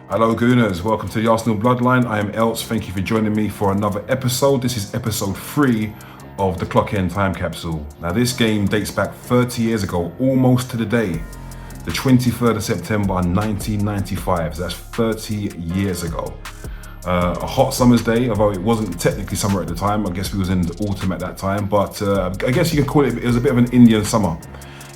Hello Gooners, welcome to the Arsenal Bloodline. I am Elts, thank you for joining me for another episode. This is episode 3 of the Clockend Time capsule. Now this game dates back 30 years ago, almost to the day, the 23rd of September 1995, so that's 30 years ago. A hot summer's day, although it wasn't technically summer at the time. I guess we was in the autumn at that time, but I guess you could call it was a bit of an Indian summer.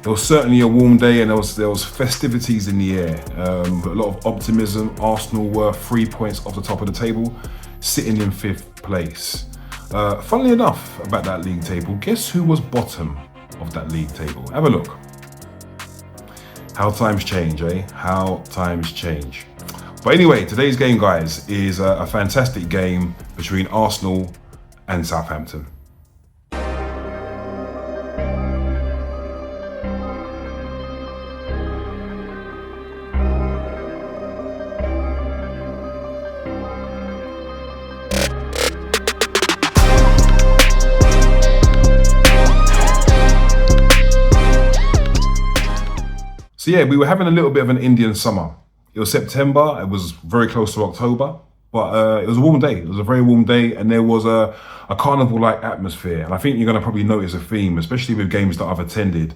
It was certainly a warm day and there was festivities in the air. A lot of optimism. Arsenal were 3 points off the top of the table, sitting in 5th place. Funnily enough about that league table, guess who was bottom of that league table? Have a look. How times change, eh? How times change. But anyway, today's game, guys, is a fantastic game between Arsenal and Southampton. So yeah, we were having a little bit of an Indian summer. It was September, it was very close to October, but it was a warm day. It was a very warm day and there was a carnival-like atmosphere. And I think you're gonna probably notice a theme, especially with games that I've attended.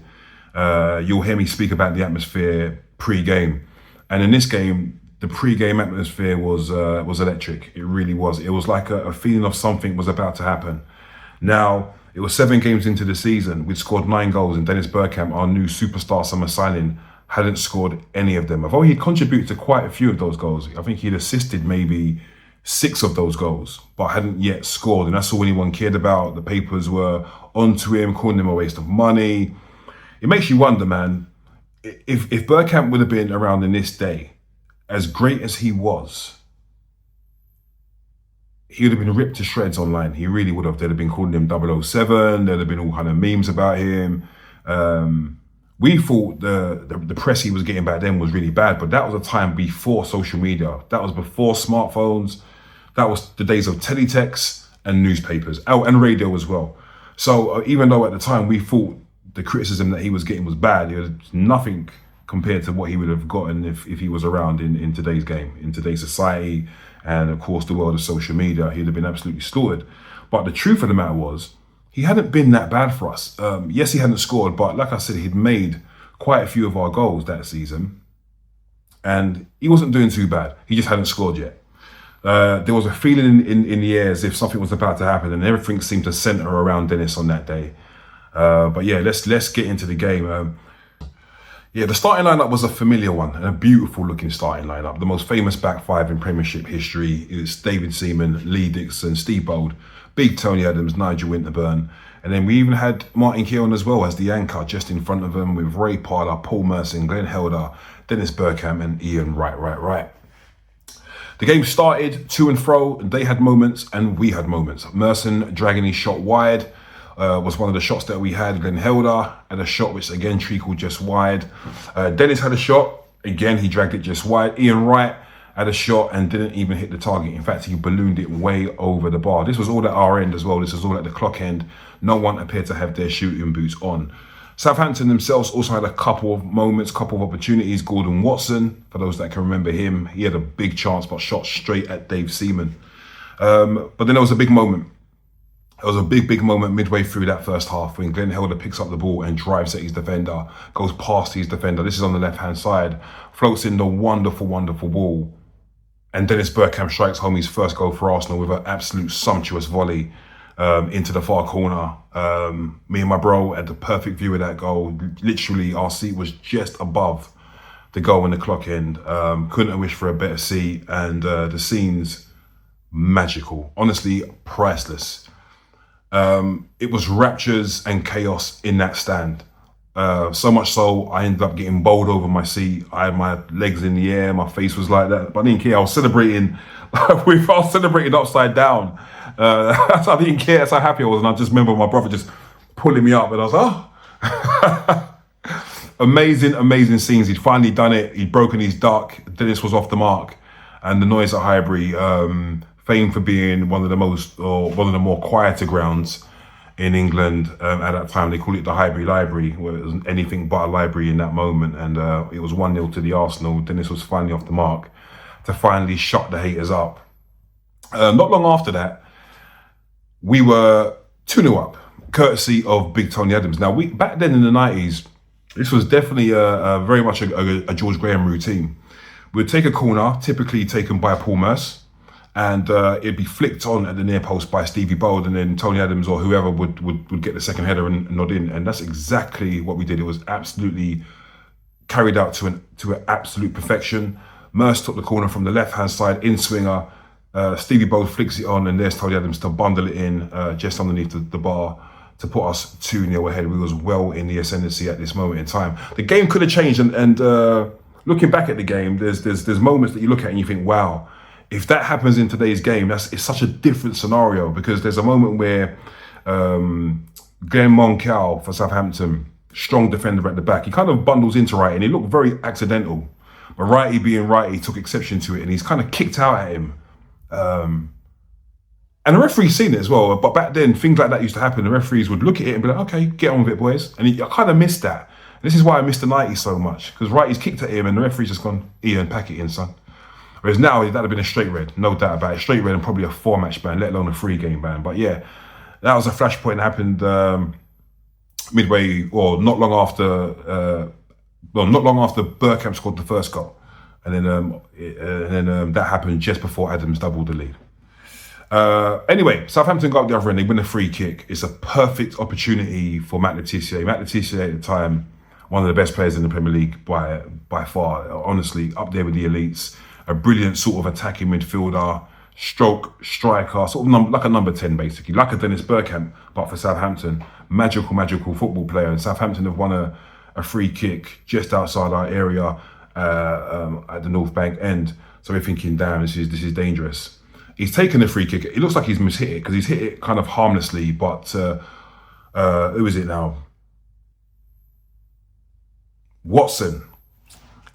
You'll hear me speak about the atmosphere pre-game. And in this game, the pre-game atmosphere was electric. It really was. It was like a feeling of something was about to happen. Now, it was 7 games into the season. We'd scored 9 goals and Dennis Bergkamp, our new superstar summer signing, hadn't scored any of them. Although he contributed to quite a few of those goals. I think he'd assisted maybe 6 of those goals, but hadn't yet scored. And that's all anyone cared about. The papers were onto him, calling him a waste of money. It makes you wonder, man, if Bergkamp would have been around in this day, as great as he was, he would have been ripped to shreds online. He really would have. They'd have been calling him 007. There'd have been all kind of memes about him. We thought the press he was getting back then was really bad, but that was a time before social media. That was before smartphones. That was the days of teletext and newspapers, and radio as well. So even though at the time we thought the criticism that he was getting was bad, it was nothing compared to what he would have gotten if he was around in today's game, in today's society, and of course the world of social media. He'd have been absolutely slaughtered. But the truth of the matter was, he hadn't been that bad for us. Yes, he hadn't scored, but like I said, he'd made quite a few of our goals that season. And he wasn't doing too bad. He just hadn't scored yet. There was a feeling in the air as if something was about to happen, and everything seemed to center around Dennis on that day. But yeah, let's get into the game. Yeah, the starting lineup was a familiar one and a beautiful looking starting lineup. The most famous back 5 in Premiership history is David Seaman, Lee Dixon, Steve Bold, Big Tony Adams, Nigel Winterburn. And then we even had Martin Keown as well as the anchor just in front of him with Ray Parler, Paul Merson, Glenn Helder, Dennis Bergkamp and Ian Wright. The game started to and fro, and they had moments and we had moments. Merson dragging his shot wide. Was one of the shots that we had. Glenn Helder had a shot which again trickled just wide. Dennis had a shot, again he dragged it just wide. Ian Wright had a shot and didn't even hit the target. In fact, he ballooned it way over the bar. This was all at our end as well. This was all at the clock end. No one appeared to have their shooting boots on. Southampton themselves also had a couple of moments, couple of opportunities. Gordon Watson, for those that can remember him, he had a big chance but shot straight at Dave Seaman. But then there was a big moment. It was a big moment midway through that first half when Glenn Helder picks up the ball and drives at his defender, goes past his defender. This is on the left-hand side, floats in the wonderful ball. And Dennis Bergkamp strikes home his first goal for Arsenal with an absolute sumptuous volley into the far corner. Me and my bro had the perfect view of that goal. Literally, our seat was just above the goal in the clock end. Couldn't have wished for a better seat. And the scene's magical. Honestly, priceless. It was raptures and chaos in that stand. So much so, I ended up getting bowled over my seat. I had my legs in the air, my face was like that. But I didn't care, I was celebrating. I was celebrating upside down. I didn't care, that's how happy I was. And I just remember my brother just pulling me up and I was oh. Amazing scenes. He'd finally done it. He'd broken his duck. Dennis was off the mark. And the noise at Highbury, famed for being one of the more quieter grounds in England at that time. They call it the Highbury Library, where it was anything but a library in that moment. And it was 1-0 to the Arsenal. Dennis was finally off the mark. to finally shut the haters up. Not long after that, we were 2-0 up, courtesy of Big Tony Adams. Now, back then in the 90s, this was definitely very much a George Graham routine. We'd take a corner, typically taken by Paul Merce, and it'd be flicked on at the near post by Stevie Bold, and then Tony Adams or whoever would get the second header and nod in. And that's exactly what we did. It was absolutely carried out to an absolute perfection. Merce took the corner from the left-hand side, in-swinger. Stevie Bold flicks it on, and there's Tony Adams to bundle it in just underneath the bar to put us 2-0 ahead. We was well in the ascendancy at this moment in time. The game could have changed, and looking back at the game, there's moments that you look at and you think, wow, if that happens in today's game, it's such a different scenario, because there's a moment where Glenn Moncal for Southampton, strong defender at the back, he kind of bundles into Raya, and it looked very accidental. But Righty being Righty took exception to it, and he's kind of kicked out at him. And the referee's seen it as well. But back then, things like that used to happen. The referees would look at it and be like, okay, get on with it, boys. And I kind of missed that. This is why I missed the 90s so much, because Righty's kicked at him and the referee's just gone, Ian, pack it in, son. Whereas now, that'd have been a straight red, no doubt about it. Straight red and probably a 4-match ban, let alone a 3-game ban. But yeah, that was a flashpoint that happened midway, or not long after Bergkamp scored the first goal. And then that happened just before Adams doubled the lead. Anyway, Southampton got up the other end, they win a free kick. It's a perfect opportunity for Matt Le Tissier. Matt Le Tissier at the time, one of the best players in the Premier League by far, honestly, up there with the elites. A brilliant sort of attacking midfielder, stroke striker, sort of like a number 10 basically, like a Dennis Bergkamp, but for Southampton. Magical football player. And Southampton have won a free kick just outside our area at the North Bank end. So we're thinking, damn, this is dangerous. He's taken the free kick. It looks like he's mishit it, because he's hit it kind of harmlessly, but who is it now?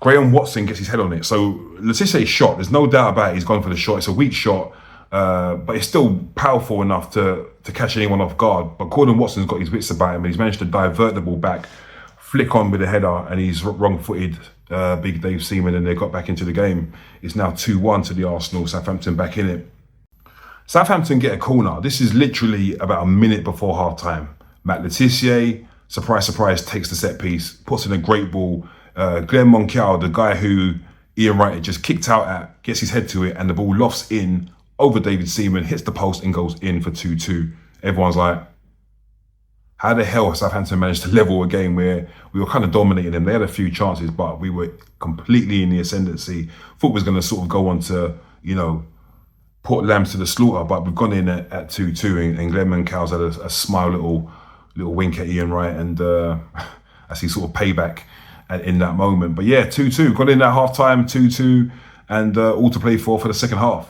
Graham Watson gets his head on it. So let's just say shot. There's no doubt about it. He's gone for the shot. It's a weak shot, but it's still powerful enough to catch anyone off guard. But Gordon Watson's got his wits about him, and he's managed to divert the ball back, flick on with a header, and he's wrong-footed Big Dave Seaman, and they got back into the game. It's now 2-1 to the Arsenal. Southampton back in it. Southampton get a corner. This is literally about a minute before half-time. Matt Le Tissier, surprise, takes the set piece, puts in a great ball. Glenn Moncal, the guy who Ian Wright had just kicked out at, gets his head to it, and the ball lofts in over David Seaman, hits the post and goes in for 2-2. Everyone's like, how the hell has Southampton managed to level a game where we were kind of dominating them? They had a few chances, but we were completely in the ascendancy. Thought was going to sort of go on to, put lambs to the slaughter, but we've gone in at 2-2, and Glenn Moncal's had a smile little wink at Ian Wright, and as he sort of payback in that moment. But yeah, 2-2, got in at half-time, 2-2, and all to play for the second half.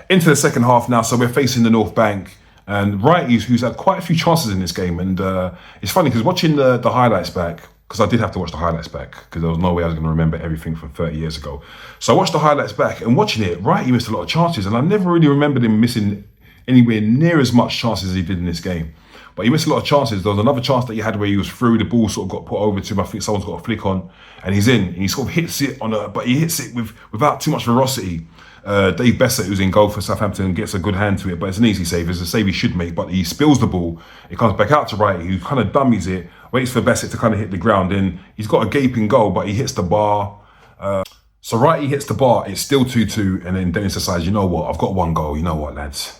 Into the second half now, so we're facing the North Bank, and Wright, who's had quite a few chances in this game, and it's funny because watching the highlights back, because I did have to watch the highlights back, because there was no way I was going to remember everything from 30 years ago. So I watched the highlights back, and watching it, Wright, he missed a lot of chances, and I never really remembered him missing anywhere near as much chances as he did in this game. But he missed a lot of chances. There was another chance that he had where he was through, the ball sort of got put over to him. I think someone's got a flick on, and he's in. And he sort of hits it but he hits it without too much ferocity. Dave Bessett, who's in goal for Southampton, gets a good hand to it, but it's an easy save. It's a save he should make, but he spills the ball. It comes back out to Wright, who kind of dummies it, waits for Bessett to kind of hit the ground. Then he's got a gaping goal, but he hits the bar. So Wright, he hits the bar. It's still 2-2, and then Dennis decides, you know what? I've got one goal. You know what, lads?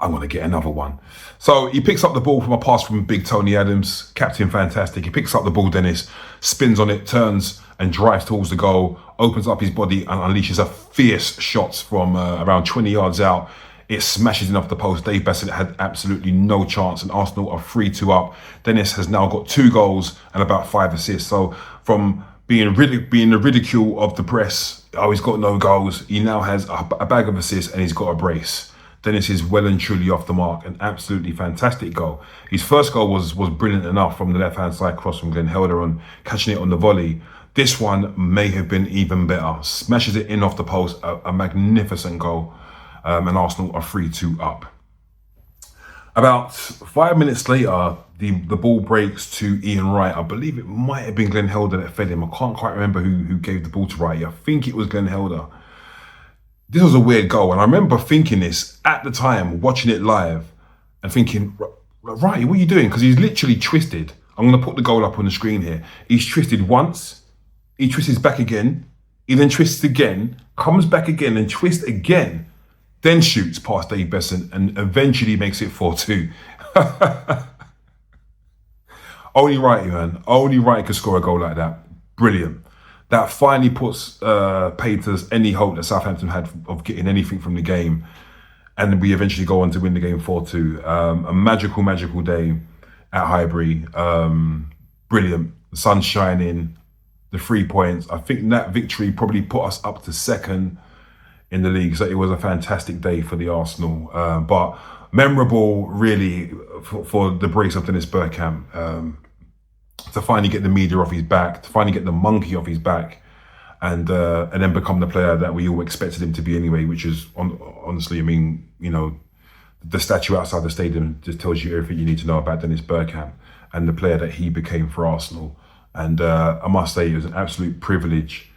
I'm going to get another one. So he picks up the ball from a pass from Big Tony Adams, Captain Fantastic. He picks up the ball, Dennis, spins on it, turns and drives towards the goal, opens up his body and unleashes a fierce shot from around 20 yards out. It smashes in off the post. Dave Bessett had absolutely no chance, and Arsenal are 3-2 up. Dennis has now got 2 goals and about 5 assists. So from being the ridicule of the press, oh, he's got no goals, he now has a bag of assists and he's got a brace. Dennis is well and truly off the mark. An absolutely fantastic goal. His first goal was brilliant enough from the left-hand side cross from Glenn Helder on catching it on the volley. This one may have been even better. Smashes it in off the post, a magnificent goal. And Arsenal are 3-2 up. About 5 minutes later, the ball breaks to Ian Wright. I believe it might have been Glenn Helder that fed him. I can't quite remember who gave the ball to Wright. I think it was Glenn Helder. this was a weird goal. And I remember thinking this at the time, watching it live and thinking, right, what are you doing? Because he's literally twisted. I'm going to put the goal up on the screen here. He's twisted once, he twists back again, he then twists again, comes back again and twists again, then shoots past Dave Besson and eventually makes it 4-2. Only Righty, man. Only Righty could score a goal like that. Brilliant. That finally puts paid to any hope that Southampton had of getting anything from the game. And we eventually go on to win the game 4-2. A magical, magical day at Highbury. Brilliant. The sun's shining. The 3 points. I think that victory probably put us up to second in the league. So it was a fantastic day for the Arsenal. But memorable, really, for the brace of Dennis Bergkamp. To finally get the media off his back, to finally get the monkey off his back, and then become the player that we all expected him to be anyway, which is, honestly, I mean, you know, the statue outside the stadium just tells you everything you need to know about Dennis Bergkamp and the player that he became for Arsenal. And I must say, it was an absolute privilege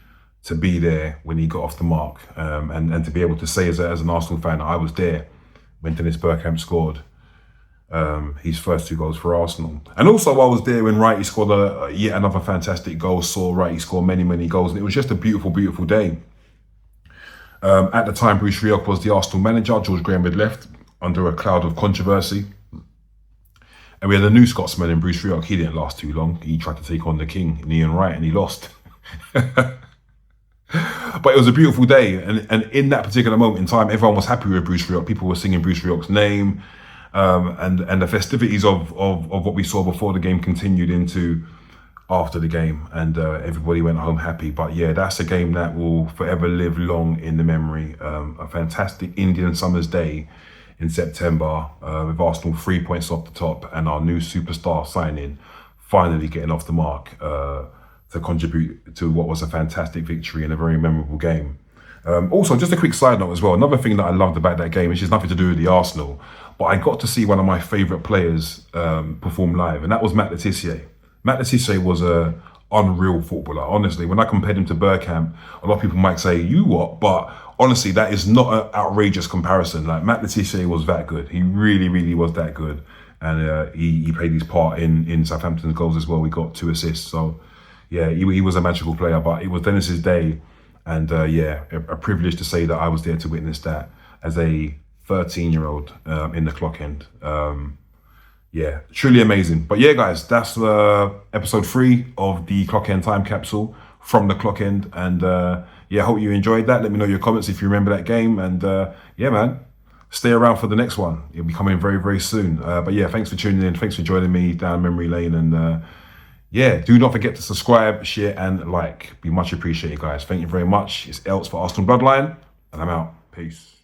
to be there when he got off the mark, and to be able to say as an Arsenal fan, I was there when Dennis Bergkamp scored his first 2 goals for Arsenal. And also I was there when Righty scored yet another fantastic goal, saw Righty score many, many goals, and it was just a beautiful, beautiful day. At the time, Bruce Rioch was the Arsenal manager. George Graham had left under a cloud of controversy. And we had a new Scotsman in Bruce Rioch. He didn't last too long. He tried to take on the king, Ian Wright, and he lost. But it was a beautiful day. And in that particular moment in time, everyone was happy with Bruce Rioch. People were singing Bruce Rioch's name. And the festivities of what we saw before the game continued into after the game, and everybody went home happy. But yeah, that's a game that will forever live long in the memory. A fantastic Indian summer's day in September, with Arsenal 3 points off the top and our new superstar signing finally getting off the mark to contribute to what was a fantastic victory and a very memorable game. Also, just a quick side note as well, another thing that I loved about that game, which has nothing to do with the Arsenal, but I got to see one of my favourite players perform live, and that was Matt Le Tissier. Matt Le Tissier was an unreal footballer. Honestly, when I compared him to Bergkamp, a lot of people might say, you what? But honestly, that is not an outrageous comparison. Like, Matt Le Tissier was that good. He really, really was that good. And he played his part in Southampton's goals as well. We got 2 assists. So, yeah, he was a magical player, but it was Dennis's day. And yeah, a privilege to say that I was there to witness that as a 13-year-old in the Clockend. Yeah, truly amazing. But yeah, guys, that's episode 3 of the Clockend Time capsule from the Clockend. And yeah, hope you enjoyed that. Let me know your comments if you remember that game. And yeah, man, stay around for the next one. It'll be coming very, very soon. But yeah, thanks for tuning in. Thanks for joining me down memory lane. And yeah, do not forget to subscribe, share, and like. Be much appreciated, guys. Thank you very much. It's Elts for Arsenal Bloodline, and I'm out. Peace.